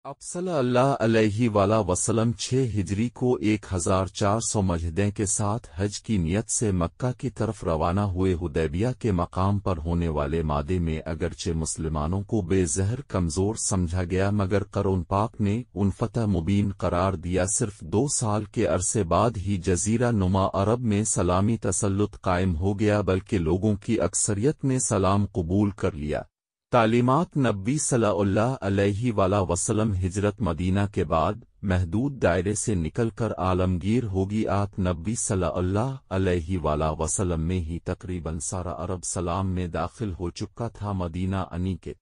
आप सल्लल्लाहु अलैहि वसल्लम 6 हिजरी को 1400 मजहदें के साथ हज की नियत से मक्का की तरफ रवाना हुए। हुदैबिया के मकाम पर होने वाले मादे में अगरचे मुसलमानों को बेजहर कमजोर समझा गया, मगर कुरान पाक ने उन फतह मुबीन करार दिया। सिर्फ 2 साल के अरसे बाद ही जजीरा नुमा अरब में सलामी तसल्लुत कायम हो गया, बल्कि लोगों की अक्सरियत ने सलाम कबूल कर लिया। तालीमात नबी सल्लल्लाहु अलैहि वसल्लम हिजरत मदीना के बाद महदूद दायरे से निकलकर आलमगीर होगी। नबी सल्लल्लाहु अलैहि वसल्लम में ही तकरीबन सारा अरब सलाम में दाखिल हो चुका था। मदीना आने के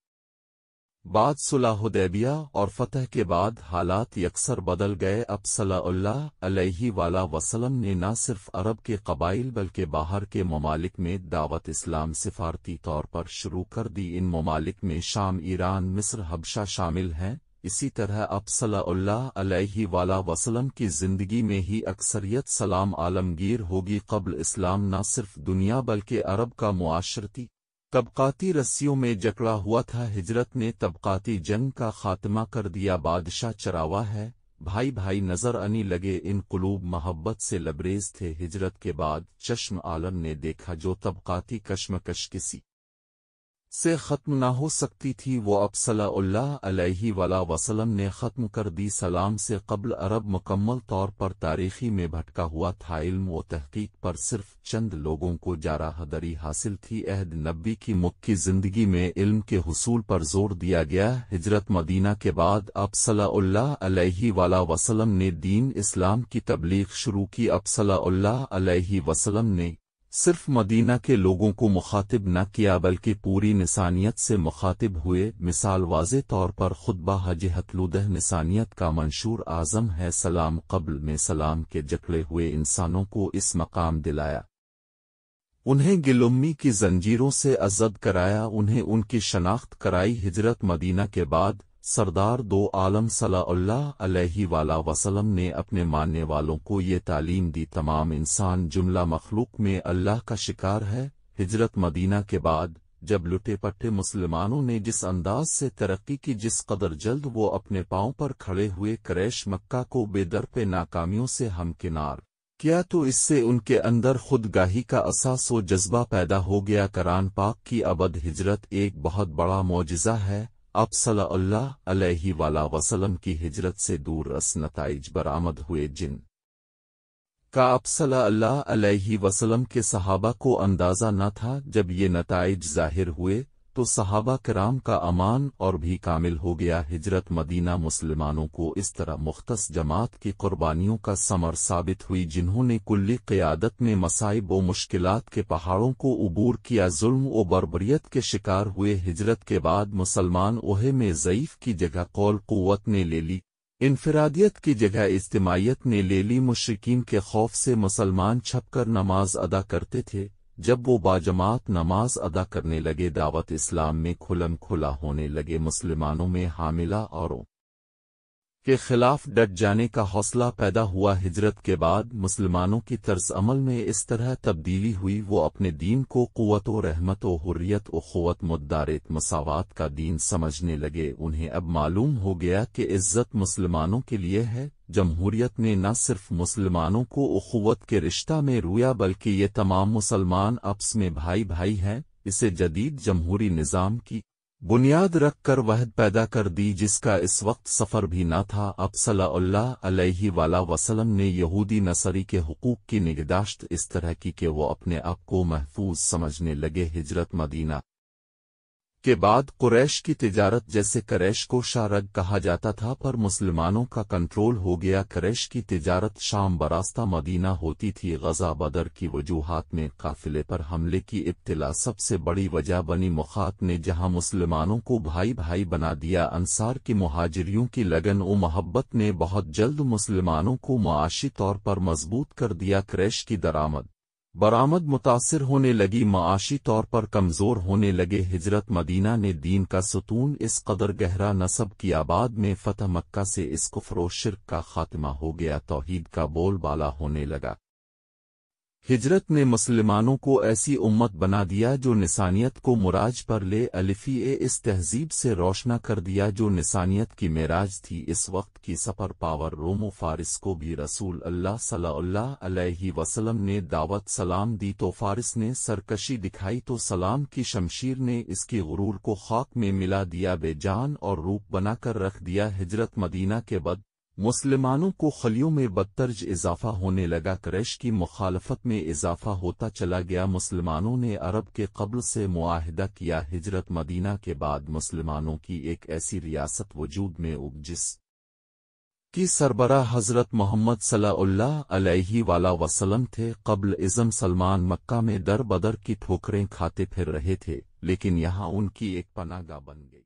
बाद सुलह हुदैबिया और फतह के बाद हालात यकसर बदल गए। अब सल्लल्लाहु अलैहि वसल्लम ने न सिर्फ अरब के कबाइल बल्कि बाहर के ममालिक में दावत इस्लाम सिफारती तौर पर शुरू कर दी। इन ममालिक में शाम, ईरान, मिस्र, हबशा शामिल हैं। इसी तरह अब सल्लल्लाहु अलैहि वसल्लम की जिंदगी में ही अक्सरियत सलाम आलमगीर होगी। क़ब्ल इस्लाम न सिर्फ दुनिया बल्कि अरब का मुआशरती तबकाती रस्सियों में जकड़ा हुआ था। हिजरत ने तबकाती जंग का खात्मा कर दिया। बादशाह चरावा है, भाई भाई नजर आने लगे। इन कुलूब मोहब्बत से लबरेज थे। हिजरत के बाद चश्म आलम ने देखा जो तबकाती कश्मकश किसी से खत्म न हो सकती थी, वो अब सल्लल्लाहु अलैहि वसल्लम ने खत्म कर दी। सलाम से क़ब्ल अरब मुकम्मल तौर पर तारीखी में भटका हुआ था। इल्म व तहकीक पर सिर्फ चंद लोगों को जाराहदरी हासिल थी। अहद नबी की मक्की जिंदगी में इल्म के हुसूल पर जोर दिया गया। हिजरत मदीना के बाद अब सल्लल्लाहु अलैहि वसल्लम ने दीन इस्लाम की तबलीग शुरू की। अब सल्लल्लाहु अलैहि वसल्लम ने सिर्फ मदीना के लोगों को मुखातिब न किया बल्कि पूरी निसानियत से मुखातिब हुए। मिसाल वाज़े तौर पर खुतबा हज हतलुदह निसानियत का मंशूर आज़म है। सलाम क़ब्ल में सलाम के जकड़े हुए इंसानों को इस मकाम दिलाया, उन्हें गिलुम्मी की जंजीरों से आज़ाद कराया, उन्हें उनकी शनाख्त कराई। हिजरत मदीना के बाद सरदार दो आलम सल्लल्लाहु अलैहि वसल्लम ने अपने मानने वालों को ये तालीम दी, तमाम इंसान जुमला मखलूक में अल्लाह का शिकार है। हिजरत मदीना के बाद जब लुटे पट्टे मुसलमानों ने जिस अंदाज से तरक्की की, जिस कदर जल्द वो अपने पांव पर खड़े हुए, कुरैश मक्का को बेदरपे नाकामियों से हमकिनार किया, तो इससे उनके अंदर खुदगाही का असास व जज्बा पैदा हो गया। कुरान पाक की अबद हिजरत एक बहुत बड़ा मौजिज़ा है। अब सल्लल्लाहु अलैहि वसल्लम की हिजरत से दूर रस नताइज बरामद हुए, जिन का अब सल्लल्लाहु अलैहि वसल्लम के सहाबा को अंदाजा न था। जब ये नताइज जाहिर हुए तो सहाबा किराम का अमान और भी कामिल हो गया। हिजरत मदीना मुसलमानों को इस तरह मुख्तस जमात की कुर्बानियों का समर साबित हुई, जिन्होंने कुल्ली क़ियादत में मसाइब व मुश्किलात के पहाड़ों को उबूर किया, जुल्म व बर्बरियत के शिकार हुए। हिजरत के बाद मुसलमान ओहे में ज़ईफ की जगह कौल क़ुव्वत ने ले ली, इनफरादियत की जगह इज्तिमाइयत ने ले ली। मुशरिकीन के खौफ से मुसलमान छपकर नमाज अदा करते थे। जब वो बाजमात नमाज अदा करने लगे, दावत इस्लाम में खुलम खुला होने लगे। मुसलमानों में हामिला औरों के खिलाफ डट जाने का हौसला पैदा हुआ। हिजरत के बाद मुसलमानों की तर्ज अमल में इस तरह तब्दीली हुई, वो अपने दीन को क़ुव्वत व रहमत व हुर्रियत व ख़ुव्वत मुद्दारित मसावात का दीन समझने लगे। उन्हें अब मालूम हो गया कि इज़्ज़त मुसलमानों के लिए है। जमहूरियत ने न सिर्फ मुसलमानों को उख़ुव्वत के रिश्ता में रुया, बल्कि ये तमाम मुसलमान आपस में भाई भाई हैं। इसे जदीद जमहूरी निज़ाम की बुनियाद रख कर वहद पैदा कर दी, जिसका इस वक्त सफ़र भी न था। अब सल्लल्लाहु अलैहि वसल्लम ने यहूदी नसरी के हुकूक की निगहदाश्त इस तरह की कि वो अपने आप को महफूज समझने लगे। हिजरत मदीना के बाद कुरैश की तिजारत, जैसे कुरैश को शारग कहा जाता था, पर मुसलमानों का कंट्रोल हो गया। कुरैश की तिजारत शाम बरास्ता मदीना होती थी। ग़ज़ा बदर की वजूहात में काफिले पर हमले की इब्तिला सबसे बड़ी वजह बनी मुखात ने, जहां मुसलमानों को भाई भाई बना दिया। अंसार की मुहाजिरियों की लगन व मोहब्बत ने बहुत जल्द मुसलमानों को मुआशी तौर पर मजबूत कर दिया। कुरैश की बरामद मुतासिर होने लगी, माशी तौर पर कमजोर होने लगे। हिजरत मदीना ने दीन का सुतून इस कदर गहरा नस्ब किया, बाद में फतह मक्का से इस कुफ्र व शिर्क का खात्मा हो गया, तौहीद का बोलबाला होने लगा। ہجرت نے مسلمانوں کو ایسی امت بنا دیا جو نسانیت کو مراج پر لے الفی اس تہذیب سے روشنا کر دیا جو نسانیت کی معراج تھی۔ اس وقت کی سپر پاور روم و فارس کو بھی رسول اللہ صلی اللہ علیہ وسلم نے دعوت سلام دی تو فارس نے سرکشی دکھائی تو سلام کی شمشیر نے اس کی غرور کو خاک میں ملا دیا، بے جان اور روپ بنا کر رکھ دیا۔ ہجرت مدینہ کے بعد مسلمانوں کو خلیوں میں بدترج اضافہ ہونے لگا، قریش کی مخالفت میں اضافہ ہوتا چلا گیا۔ مسلمانوں نے عرب کے قبل سے معاہدہ کیا، ہجرت مدینہ کے بعد مسلمانوں کی ایک ایسی ریاست وجود میں جس کی سربراہ حضرت محمد صلی اللہ علیہ وآلہ وسلم تھے۔ قبل ازم سلمان مکہ میں در بدر کی ٹھوکریں کھاتے پھر رہے تھے، لیکن یہاں ان کی ایک پناہ گاہ بن گئی۔